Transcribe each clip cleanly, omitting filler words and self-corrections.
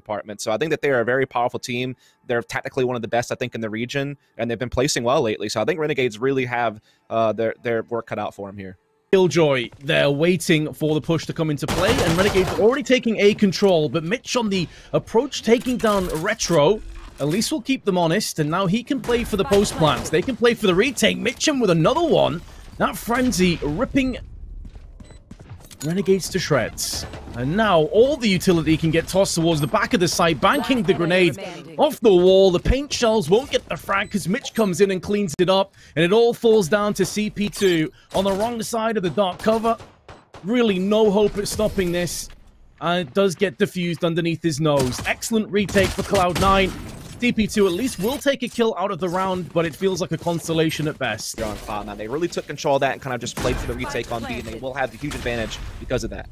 department. So I think that they are a very powerful team. They're tactically one of the best, I think, in the region, and they've been placing well lately. So I think Renegades really have their work cut out for them here. Killjoy, they're waiting for the push to come into play, and Renegades already taking A control, but Mitch on the approach taking down Retro. At least we'll keep them honest, and now he can play for the post plants. They can play for the retake. Mitchum with another one. That frenzy ripping Renegades to shreds. And now all the utility can get tossed towards the back of the site, banking the grenade off the wall. The paint shells won't get the frag because Mitch comes in and cleans it up, and it all falls down to CP2 on the wrong side of the dark cover. Really no hope at stopping this. And it does get diffused underneath his nose. Excellent retake for Cloud9. CP2 at least will take a kill out of the round, but it feels like a consolation at best. On Cloud9, they really took control of that and kind of just played for the retake on B, and they will have the huge advantage because of that.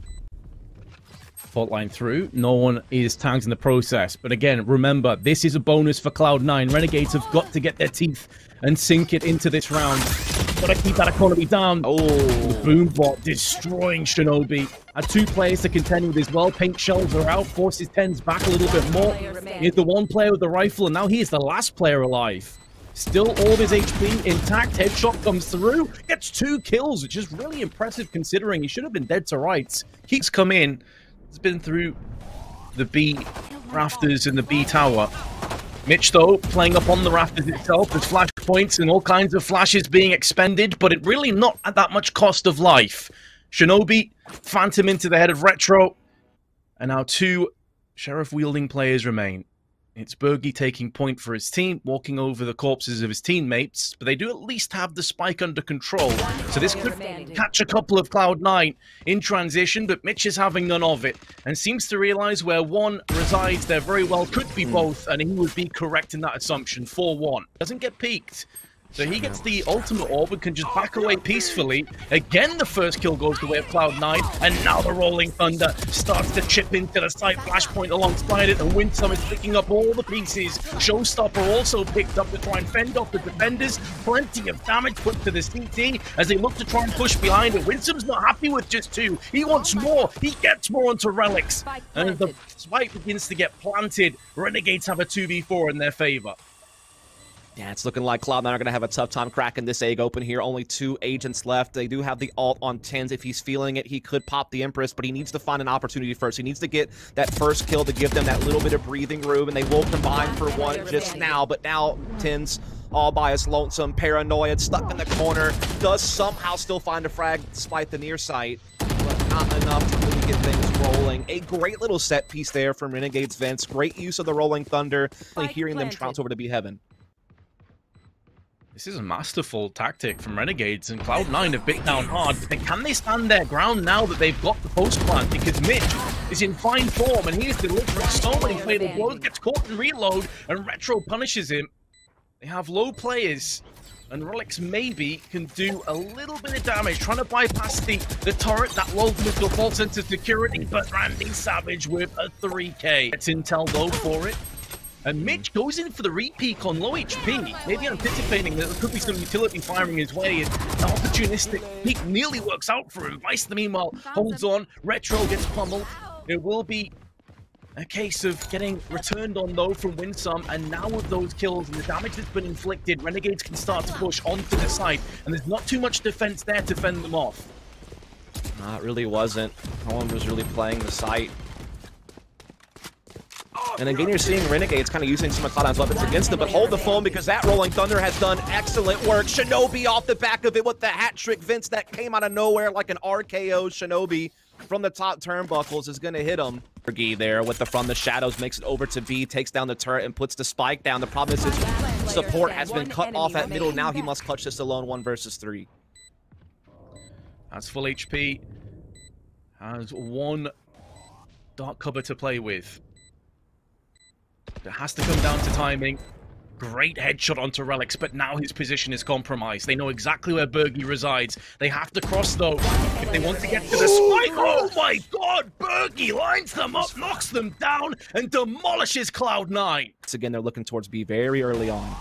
Fault line through. No one is tagged in the process. But again, remember, this is a bonus for Cloud9. Renegades have got to get their teeth and sink it into this round. Gotta keep that economy down. Oh, Boombot destroying Shinobi. Had 2 players to contend with as well. Paint shells are out, forces TenZ back a little bit more. He's the one player with the rifle, and now he is the last player alive. Still all of his HP intact. Headshot comes through. Gets 2 kills, which is really impressive considering he should have been dead to rights. Keeps come in. He's been through the B rafters and the B tower. Mitch, though, playing up on the rafters itself. There's flash points and all kinds of flashes being expended, but it really not at that much cost of life. Shinobi, Phantom into the head of Retro, and now 2 Sheriff-wielding players remain. It's Berghy taking point for his team, walking over the corpses of his teammates, but they do at least have the spike under control. So this could catch a couple of Cloud9 in transition, but Mitch is having none of it, and seems to realize where one resides, there very well could be both, and he would be correct in that assumption. 4-1. Doesn't get peeked. So he gets the ultimate orb and can just back away peacefully. Again, the first kill goes the way of Cloud9, and now the Rolling Thunder starts to chip into the side flashpoint alongside it, and Winsum is picking up all the pieces. Showstopper also picked up to try and fend off the defenders. Plenty of damage put to the CT as they look to try and push behind it. Winsum's not happy with just 2. He wants more. He gets more onto Relyks. And as the spike begins to get planted, Renegades have a 2v4 in their favor. Yeah, it's looking like Cloud9 are going to have a tough time cracking this egg open here. Only 2 agents left. They do have the ult on TenZ. If he's feeling it, he could pop the Empress, but he needs to find an opportunity first. He needs to get that first kill to give them that little bit of breathing room, and they will combine for one just now. But now TenZ all by his lonesome, paranoid, stuck in the corner, does somehow still find a frag despite the near sight, but not enough to really get things rolling. A great little set piece there from Renegades Vince. Great use of the Rolling Thunder, hearing them trounce over to be heaven. This is a masterful tactic from Renegades, and Cloud9 have bit down hard, but can they stand their ground now that they've got the post plant? Because Mitch is in fine form, and he is delivering so many fatal blows, gets caught in reload, and Retro punishes him. They have low players, and Relyks maybe can do a little bit of damage, trying to bypass the turret that low missile falls into security, but randyysavage with a 3k. It's intel though for it. And Mitch goes in for the re-peek on low HP, maybe anticipating that there could be some utility firing his way, and the opportunistic peek nearly works out for him. Vice, meanwhile, holds on. Retro gets pummeled. It will be a case of getting returned on, though, from Winsum, and now with those kills and the damage that's been inflicted, Renegades can start to push onto the side, and there's not too much defense there to fend them off. No, it really wasn't. No one was really playing the site. And again, you're seeing Renegades kind of using some of Cloud9's weapons against them, but hold the phone because that Rolling Thunder has done excellent work. Shinobi off the back of it with the hat trick. Vince, that came out of nowhere like an RKO. Shinobi from the top turnbuckles is going to hit him. Berghy there with the from the shadows, makes it over to B, takes down the turret and puts the spike down. The problem is his support has been cut off at middle. Now he must clutch this alone 1 versus 3. That's full HP. Has 1 dark cover to play with. It has to come down to timing. Great headshot onto Relyks, but now his position is compromised. They know exactly where Berghy resides. They have to cross, though, if they want to get to the spike. Oh my god! Berghy lines them up, knocks them down, and demolishes Cloud9. Again, they're looking towards B very early on.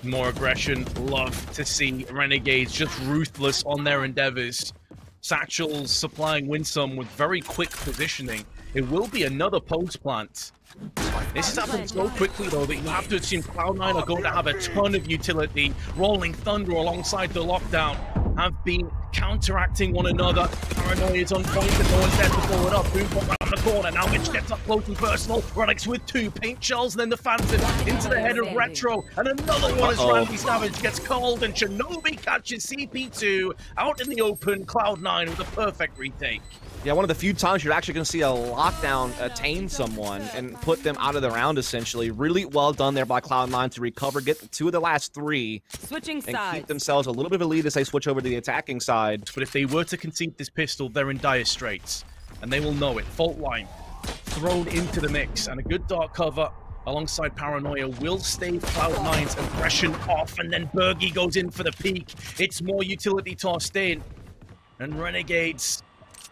More aggression. Love to see Renegades just ruthless on their endeavors. Satchel's supplying Winsum with very quick positioning. It will be another post plant. This is happening so quickly, though, that you have to assume Cloud9 are going to have a ton of utility. Rolling Thunder alongside the lockdown have been counteracting one another. Paranoia is on point, and no one's there to pull it up. Boom, around the corner. Now Mitch gets up close and personal. Relyks with 2 paint shells, and then the Phantom into the head of Retro. And another one as randyysavage gets called, and shinobi catches CP2 out in the open. Cloud9 with a perfect retake. Yeah, one of the few times you're actually going to see a lockdown attain someone and put them out of the round, essentially. Really well done there by Cloud9 to recover, get 2 of the last 3, and keep themselves a little bit of a lead as they switch over to the attacking side. But if they were to concede this pistol, they're in dire straits, and they will know it. Fault line thrown into the mix, and a good dark cover alongside Paranoia will stave Cloud9's aggression off, and then Berghy goes in for the peak. It's more utility tossed in, and Renegades,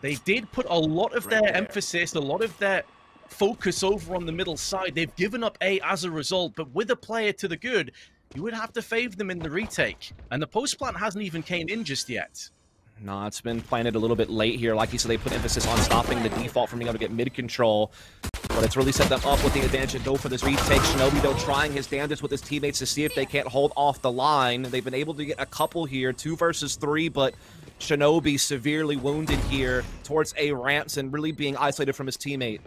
they did put a lot of their emphasis, a lot of their focus over on the middle side. They've given up A as a result, but with a player to the good, you would have to favor them in the retake. And the post plant hasn't even came in just yet. No, it's been planted a little bit late here. Like you said, they put emphasis on stopping the default from being able to get mid control. But it's really set them up with the advantage to go for this retake. Shinobi, though, trying his damnedest with his teammates to see if they can't hold off the line. They've been able to get a couple here, 2 versus 3, but Shinobi severely wounded here towards A ramps and really being isolated from his teammate.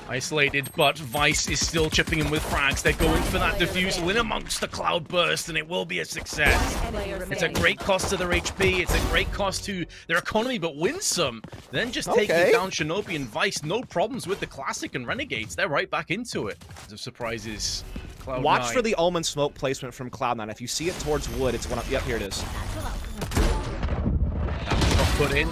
Isolated, but Vice is still chipping in with frags. They're going for that defusal in amongst the cloud burst, and it will be a success. It's a great cost to their HP. It's a great cost to their economy, but Winsum then just taking down Shinobi and Vice. No problems with the Classic and Renegades. They're right back into it. The surprises. Cloud9. Watch for the Omen smoke placement from Cloud9. If you see it towards wood, it's one up. Yep, here it is. That's put in.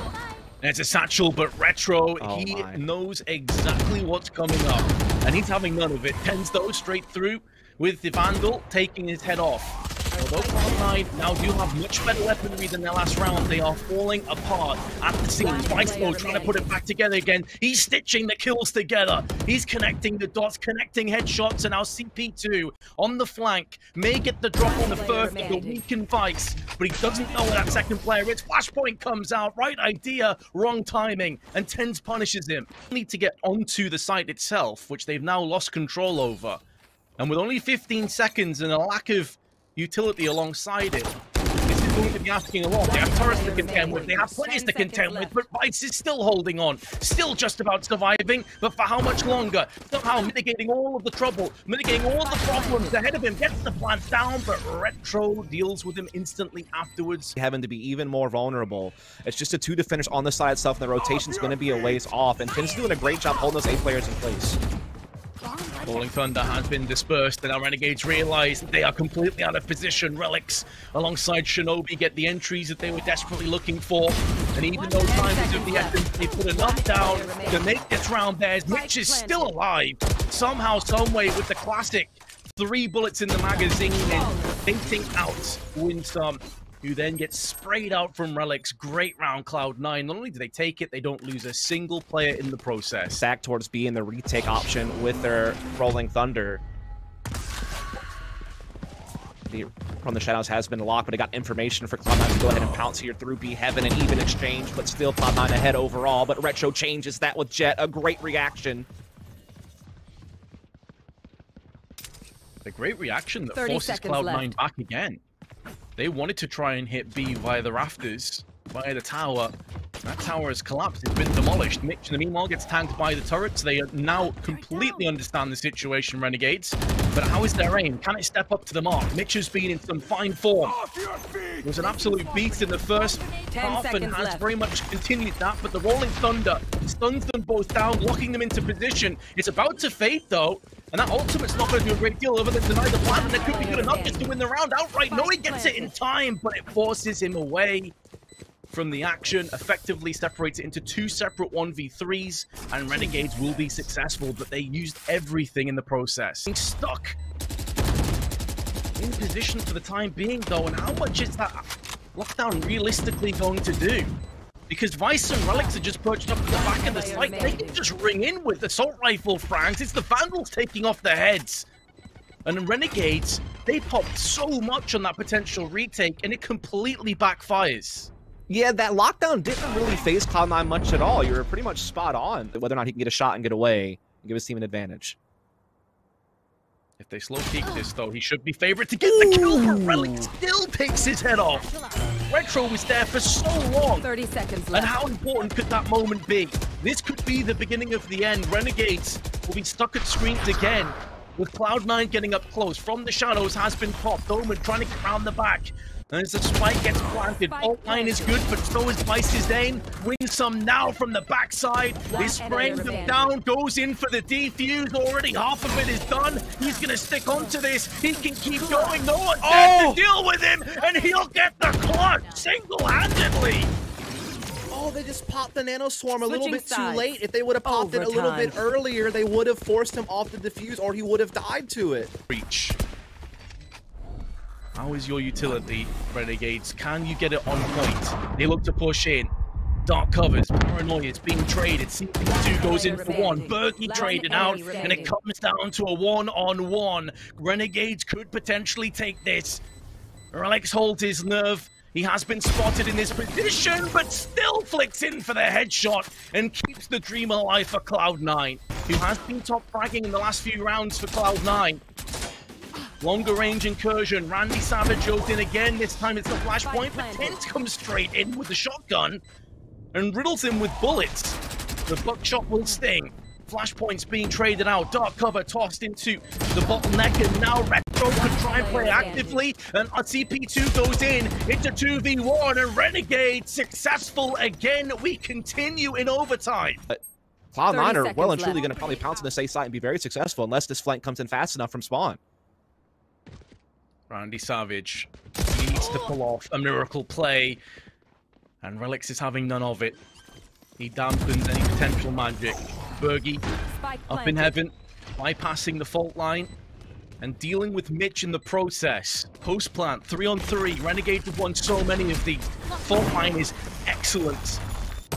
And it's a satchel, but Retro, he knows exactly what's coming up. And he's having none of it. TenZ, though, straight through with the Vandal taking his head off. Although Cloud9 now do have much better weaponry than their last round, they are falling apart at the seams. Vice, though, trying to put it back together again. He's stitching the kills together. He's connecting the dots, connecting headshots, and now CP2 on the flank may get the drop on the first of the weakened Vice, but he doesn't know where that second player is. Flashpoint comes out, right idea, wrong timing, and TenZ punishes him. They need to get onto the site itself, which they've now lost control over. And with only 15 seconds and a lack of utility alongside it, this is going to be asking a lot. They have turrets to contend with, they have players to contend with, but Vice is still holding on, still just about surviving, but for how much longer? Somehow mitigating all of the trouble, mitigating all of the problems ahead of him, gets the plant down, but Retro deals with him instantly afterwards. Having to be even more vulnerable. It's just a 2 defenders on the side itself, and the rotation's going to be a ways off, and TenZ doing a great job holding those A players in place. Rolling Thunder has been dispersed, and our Renegades realize they are completely out of position. Relyks alongside Shinobi get the entries that they were desperately looking for, and even though time is of the essence, they put enough down to make this round theirs. Mitch is still alive, somehow, someway, with the Classic. 3 bullets in the magazine, dating out Winsum, who then gets sprayed out from Relyks. Great round, Cloud9. Not only do they take it, they don't lose a single player in the process. Back towards B in the retake option with their Rolling Thunder. From the shadows has been locked, but it got information for Cloud9 to go ahead and pounce here through B Heaven and even exchange, but still Cloud9 ahead overall. But Retro changes that with Jet. A great reaction. A great reaction that forces Cloud9 back again. They wanted to try and hit B via the rafters, via the tower. That tower has collapsed. It's been demolished. Mitch, in the meanwhile, gets tanked by the turrets. They now completely understand the situation, Renegades. But how is their aim? Can it step up to the mark? Mitch has been in some fine form. It was an absolute beast in the first half and has very much continued that. But the Rolling Thunder stuns them both down, locking them into position. It's about to fade, though. And that ultimate's not going to do a great deal other than deny the plan, and it could be good enough just to win the round outright. No, he gets it in time, but it forces him away from the action, effectively separates it into 2 separate 1v3s, and Renegades will be successful, but they used everything in the process. Being stuck in position for the time being, though, and how much is that lockdown realistically going to do? Because Vice and Relyks are just perched up at the back of the site. They can just ring in with assault rifle frags. It's the Vandals taking off their heads. And Renegades, they popped so much on that potential retake, and it completely backfires. Yeah, that lockdown didn't really phase Cloud9 much at all. You were pretty much spot on whether or not he can get a shot and get away and give his team an advantage. If they slow peek this, though, he should be favored to get the kill, but Relyks still takes his head off. Retro was there for so long. 30 seconds left. And how important could that moment be? This could be the beginning of the end. Renegades will be stuck at screens again, with Cloud9 getting up close. From the shadows has been popped. Omen trying to get around the back. And as the spike gets planted, alt line is good, but so is Vice's aim. Winsum now from the backside. He's spraying them down, goes in for the defuse. Already half of it is done. He's going to stick onto this. He can keep going. No one's there to deal with him, and he'll get the clutch single-handedly. Oh, they just popped the nano swarm a little bit too sides. late. If they would have popped it a little bit earlier, they would have forced him off the defuse, or he would have died to it. Reach. How is your utility, Renegades? Can you get it on point? They look to push in. Dark covers, paranoia is being traded. CP2 goes in for one. Berghy traded out, and it comes down to a one-on-one. Renegades could potentially take this. Relyks holds his nerve. He has been spotted in this position, but still flicks in for the headshot and keeps the dream alive for Cloud9, who has been top fragging in the last few rounds for Cloud9. Longer range incursion. randyysavage goes in again. This time it's the flashpoint, but TenZ comes straight in with the shotgun and riddles him with bullets. The buckshot will sting. Flashpoints being traded out. Dark cover tossed into the bottleneck, and now Retro can try and play actively. And CP2 goes in. It's a 2v1, and Renegade successful again. We continue in overtime. Cloud9 are well and truly going to probably pounce on the safe side and be very successful unless this flank comes in fast enough from spawn. randyysavage needs to pull off a miracle play, and Relyks is having none of it. He dampens any potential magic. Berghy up in heaven, bypassing the fault line and dealing with Mitch in the process. Post plant, 3-on-3. Renegades have won so many of these. Fault line is excellent.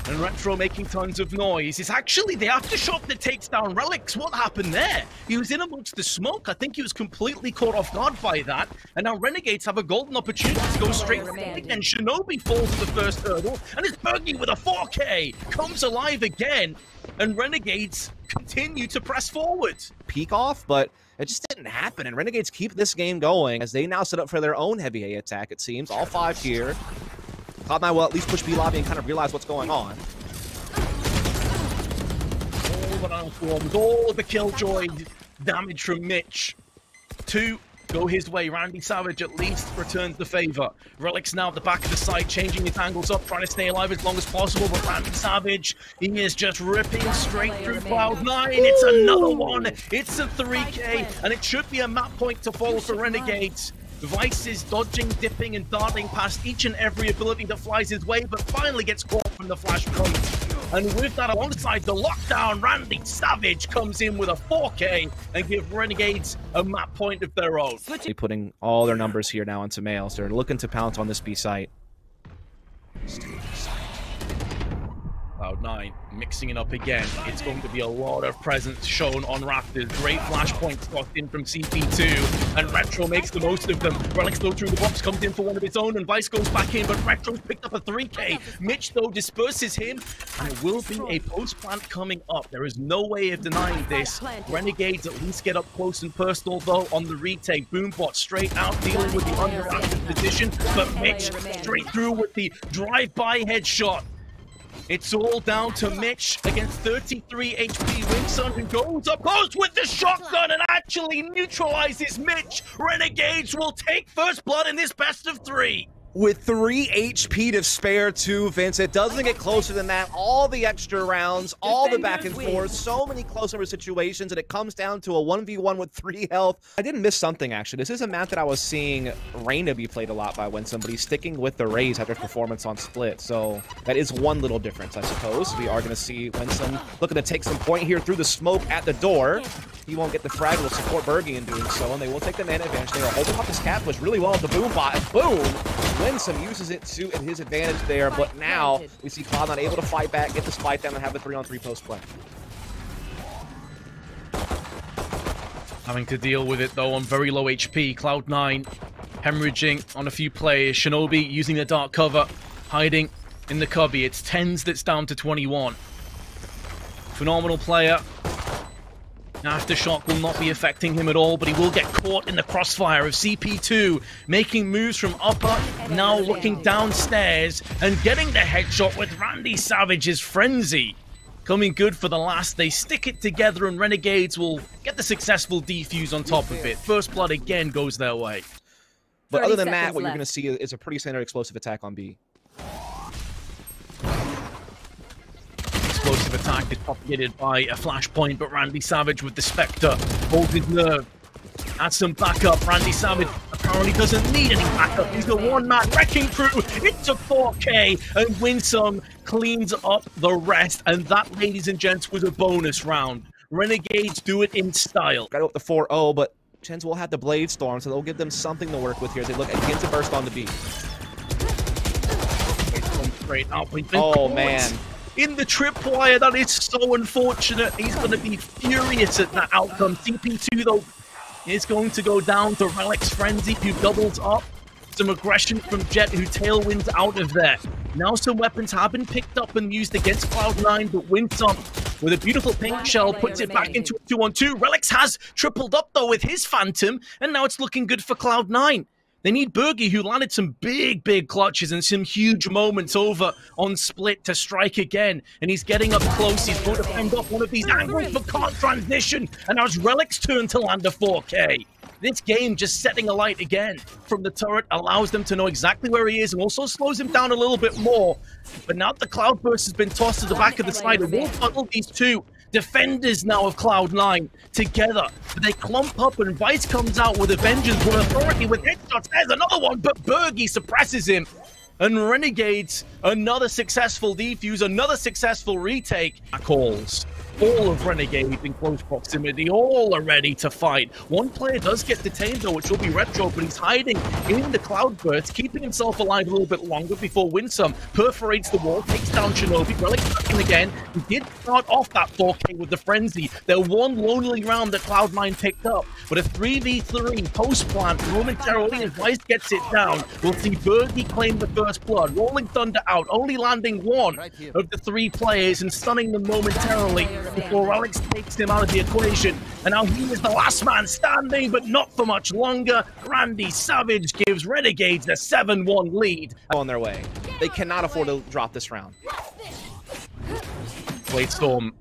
And Retro making tons of noise. It's actually the aftershock that takes down Relyks. What happened there? He was in amongst the smoke. I think he was completely caught off guard by that. And now Renegades have a golden opportunity to go straight for it. And shinobi falls to the first hurdle. And it's Berghy with a 4K. Comes alive again. And Renegades continue to press forward. Peek off, but it just didn't happen. And Renegades keep this game going as they now set up for their own heavy A attack, it seems. All 5 here. Cloud9 will at least push B lobby and kind of realize what's going on. All the killjoy damage from Mitch. 2 go his way. randyysavage at least returns the favor. Relyks now at the back of the side, changing his angles up, trying to stay alive as long as possible. But randyysavage, he is just ripping straight through Cloud9. It's another one. It's a 3K, and it should be a map point to fall for Renegades. Vice is dodging, dipping, and darting past each and every ability that flies his way, but finally gets caught from the flashpoint. And with that alongside the lockdown, randyysavage comes in with a 4K and give Renegades a map point of their own. They're putting all their numbers here now into males. They're looking to pounce on this B site. Cloud9 mixing it up again. It's going to be a lot of presence shown on Raptors. Great flashpoint stocked in from CP2, and Retro makes the most of them. Relyks though through the box comes in for one of its own, and Vice goes back in, but Retro's picked up a 3K. Mitch though disperses him, and there will be a post plant coming up. There is no way of denying this. Renegades at least get up close and personal though on the retake. Boombot straight out dealing with the underactive position, but Mitch straight through with the drive-by headshot. It's all down to Mitch against 33 HP Winsum, who goes up close with the shotgun and actually neutralizes Mitch. Renegades will take first blood in this best of 3. With 3 HP to spare too, Vince. It doesn't get closer than that. All the extra rounds, all the back and forth, so many close number situations, and it comes down to a 1v1 with 3 health. I didn't miss something, actually. This is a map that I was seeing Reina be played a lot by Winsum, but he's sticking with the Rays after performance on Split. So that is one little difference, I suppose. We are going to see Winsum looking to take some point here through the smoke at the door. He won't get the frag, will support Berghy in doing so, and they will take the man advantage. They are holding up this cap push really well at the boom bot, and boom! Winsum uses it to his advantage there, but now we see Cloud9 able to fight back, get the spike down, and have the 3-on-3 post play. Having to deal with it, though, on very low HP. Cloud9 hemorrhaging on a few players. Shinobi using the dark cover, hiding in the cubby. It's TenZ that's down to 21. Phenomenal player. Aftershock will not be affecting him at all, but he will get caught in the crossfire of CP2, making moves from upper, now looking downstairs, and getting the headshot with randysavage's frenzy. Coming good for the last, they stick it together, and Renegades will get the successful defuse on top of it. First blood again goes their way. But other than that, what you're going to see is a pretty standard explosive attack on B. Explosive attack is propagated by a flashpoint, but randysavage with the Spectre holds his nerve. Adds some backup. randysavage apparently doesn't need any backup. He's a one-man wrecking crew. It's a 4K, and Winsum cleans up the rest. And that, ladies and gents, was a bonus round. Renegades do it in style. Got to go up to 4-0, but TenZ will have the Blade Storm, so they'll give them something to work with here as they look again to burst on the B. Straight up. Oh, man. In the tripwire, that is so unfortunate. He's going to be furious at that outcome. CP2, though, is going to go down to Relyks Frenzy, who doubles up. Some aggression from Jet, who tailwinds out of there. Now some weapons have been picked up and used against Cloud9, but Winsum, with a beautiful pink shell, puts it back into a 2-on-2. Relyks has tripled up, though, with his Phantom, and now it's looking good for Cloud9. They need Berghy, who landed some big clutches and some huge moments over on Split to strike again. And he's getting up close. He's going to fend off one of these angles, but can't transition. And now it's Relyks' turn to land a 4K. This game just setting a light again from the turret allows them to know exactly where he is and also slows him down a little bit more. But now the Cloudburst has been tossed to the back of the side, and we'll funnel these two defenders now of Cloud9 together. They clump up, and Vice comes out with a vengeance, with authority, with headshots. There's another one, but Berghy suppresses him. And Renegades, another successful defuse, another successful retake. Calls. All of Renegades in close proximity, all are ready to fight. One player does get detained, though, which will be Retro, but he's hiding in the Cloudburst, keeping himself alive a little bit longer before Winsum perforates the wall, takes down Shinobi. Relyks back in again. He did start off that 4K with the Frenzy. Their one lonely round that Cloud9 picked up, but a 3v3 post-plant momentarily as Vice gets it down. We'll see Berghy claim the first blood. Rolling Thunder out, only landing one of the three players and stunning them momentarily before Relyks takes him out of the equation. And now he is the last man standing, but not for much longer. randysavage gives Renegades the 7-1 lead. On their way. They cannot afford to drop this round. Blade Storm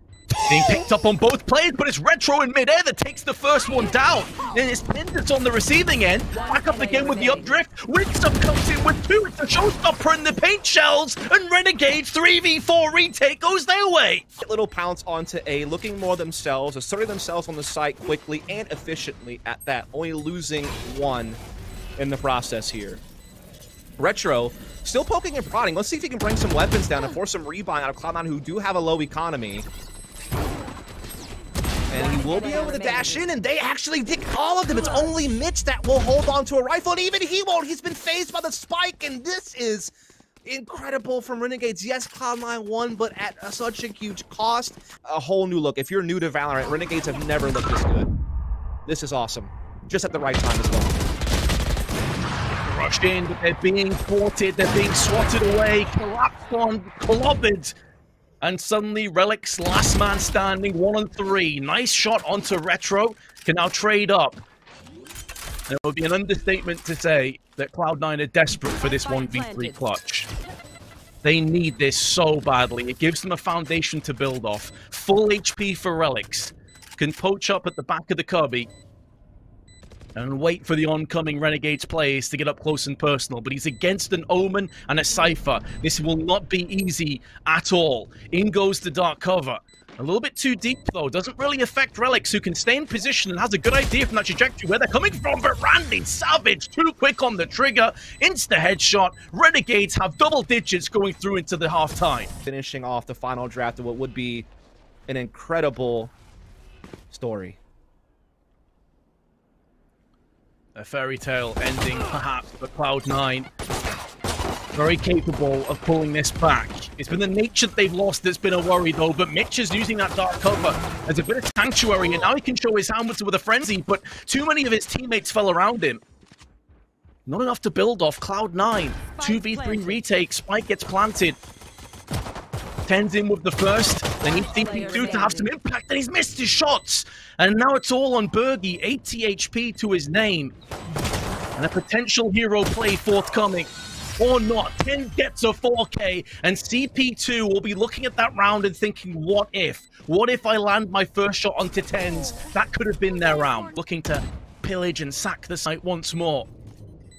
being picked up on both players, but it's Retro in midair that takes the first one down. And it's TenZ that's on the receiving end. Back up again with the updrift. Winsum comes in with two. It's a showstopper in the paint shells. And Renegades 3v4 retake goes their way. Little pounce onto A, looking more themselves, asserting themselves on the site quickly and efficiently at that. Only losing one in the process here. Retro still poking and prodding. Let's see if he can bring some weapons down and force some rebuying out of Cloud9, who do have a low economy. And he will be able to dash in, and they actually dig all of them. It's only Mitch that will hold on to a rifle, and even he won't. He's been phased by the spike, and this is incredible from Renegades. Yes, Cloud9 won, but at such a huge cost. A whole new look. If you're new to Valorant, Renegades have never looked this good. This is awesome. Just at the right time as well. Rushed in, but they're being courted, they're being swatted away, collapsed on, clobbered. And suddenly, Relyks, last man standing, 1-on-3. Nice shot onto Retro. Can now trade up. It would be an understatement to say that Cloud9 are desperate for this 1v3 clutch. They need this so badly. It gives them a foundation to build off. Full HP for Relyks. Can poach up at the back of the cubby and wait for the oncoming Renegades players to get up close and personal. But he's against an Omen and a Cypher. This will not be easy at all. In goes the dark cover. A little bit too deep, though. Doesn't really affect Relyks, who can stay in position and has a good idea from that trajectory where they're coming from. But randysavage, too quick on the trigger. Insta headshot. Renegades have double digits going through into the halftime. Finishing off the final draft of what would be an incredible story. A fairy tale ending, perhaps, for Cloud9. very capable of pulling this back. It's been the nature that they've lost that's been a worry, though. But Mitch is using that dark cover as a bit of sanctuary, and now he can show his hand with a frenzy, but too many of his teammates fell around him. Not enough to build off. Cloud9, 2v3 retake. Spike gets planted. TenZ in with the first. They need CP2 to have some impact, and he's missed his shots. And now it's all on Berghy. 80 HP to his name. And a potential hero play forthcoming. Or not. TenZ gets a 4K, and CP2 will be looking at that round and thinking, what if? What if I land my first shot onto TenZ? That could have been their round. Looking to pillage and sack the site once more.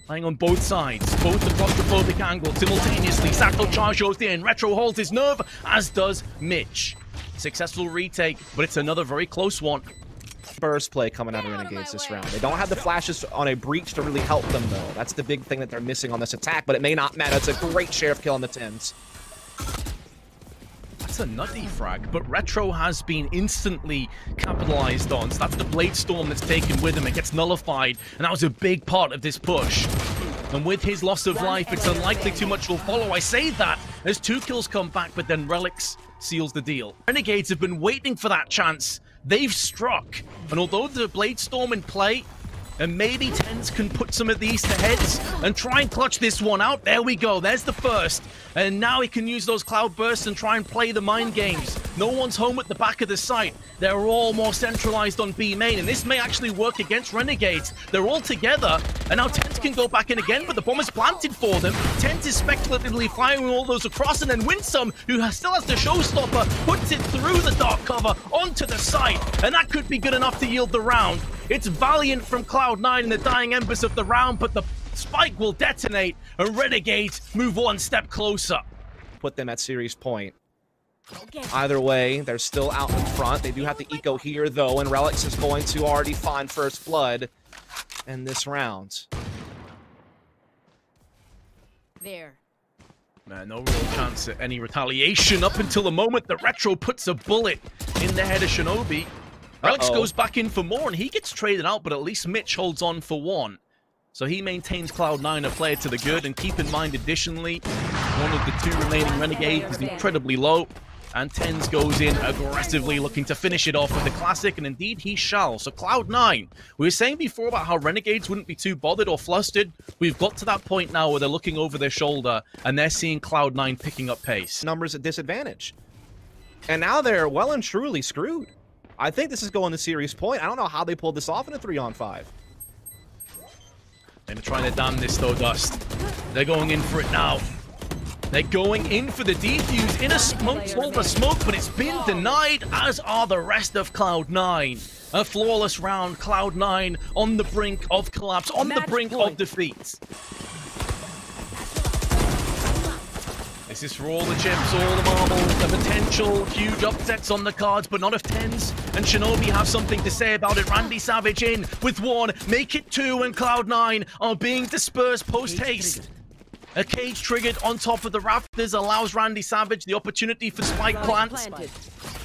Playing on both sides, both the claustrophobic angles simultaneously. Sacco charge goes in, Retro holds his nerve, as does Mitch. Successful retake, but it's another very close one. Burst play coming out of Renegades this round. They don't have the flashes on a breach to really help them, though. That's the big thing that they're missing on this attack, but it may not matter. It's a great sheriff kill on the TenZ. That's a nutty frag, but Retro has been instantly capitalized on. So that's the Blade Storm that's taken with him. It gets nullified, and that was a big part of this push. And with his loss of life, it's unlikely too much will follow. I say that as 2 kills come back, but then Relyks seals the deal. Renegades have been waiting for that chance. They've struck. And although there's a Blade Storm in play, and maybe TenZ can put some of these to heads and try and clutch this one out. There we go. There's the first. And now he can use those cloud bursts and try and play the mind games. No one's home at the back of the site. They're all more centralized on B main, and this may actually work against Renegades. They're all together, and now TenZ can go back in again, but the bomb is planted for them. TenZ is speculatively firing all those across, and then Winsum, who still has the showstopper, puts it through the dark cover onto the site, and that could be good enough to yield the round. It's valiant from Cloud9 in the dying embers of the round, but the spike will detonate, and Renegades move one step closer. Put them at series point. Either way, they're still out in front. They do have the eco here, though, and Relyks is going to already find first blood in this round. There. Man, no real chance at any retaliation up until the moment that Retro puts a bullet in the head of Shinobi. Relyks goes back in for more, and he gets traded out, but at least Mitch holds on for one. So he maintains Cloud9 a player to the good, and keep in mind, additionally, one of the 2 remaining Renegades is incredibly low, and TenZ goes in aggressively, looking to finish it off with the classic, and indeed he shall. So Cloud9, we were saying before about how Renegades wouldn't be too bothered or flustered. We've got to that point now where they're looking over their shoulder, and they're seeing Cloud9 picking up pace. Numbers at disadvantage. And now they're well and truly screwed. I think this is going to series point. I don't know how they pulled this off in a 3-on-5. They're trying to damn this, though, Dust. They're going in for it now. They're going in for the defuse in a smoke, but it's been denied, as are the rest of Cloud9. A flawless round, Cloud9 on the brink of collapse, on the brink of defeat. This is for all the chips, all the marbles, the potential huge upsets on the cards, but not if TenZ and Shinobi have something to say about it. Randyysavage in with 1, make it 2, and Cloud9 are being dispersed post-haste. A cage triggered on top of the rafters allows Randyysavage the opportunity for spike plants.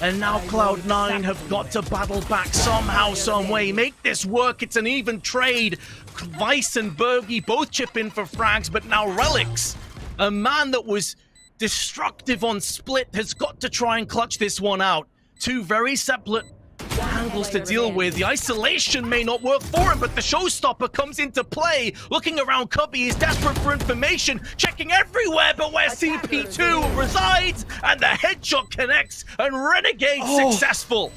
And now Cloud9 have got to battle back somehow, some way. Make this work. It's an even trade. Vice and Berghy both chip in for frags, but now Relyks, a man that was destructive on split, has got to try and clutch this one out. 2 very separate angles to deal with. The isolation may not work for him, but the showstopper comes into play. Looking around Cubby, he's desperate for information, checking everywhere but where CP2 resides, and the headshot connects, and Renegades successful.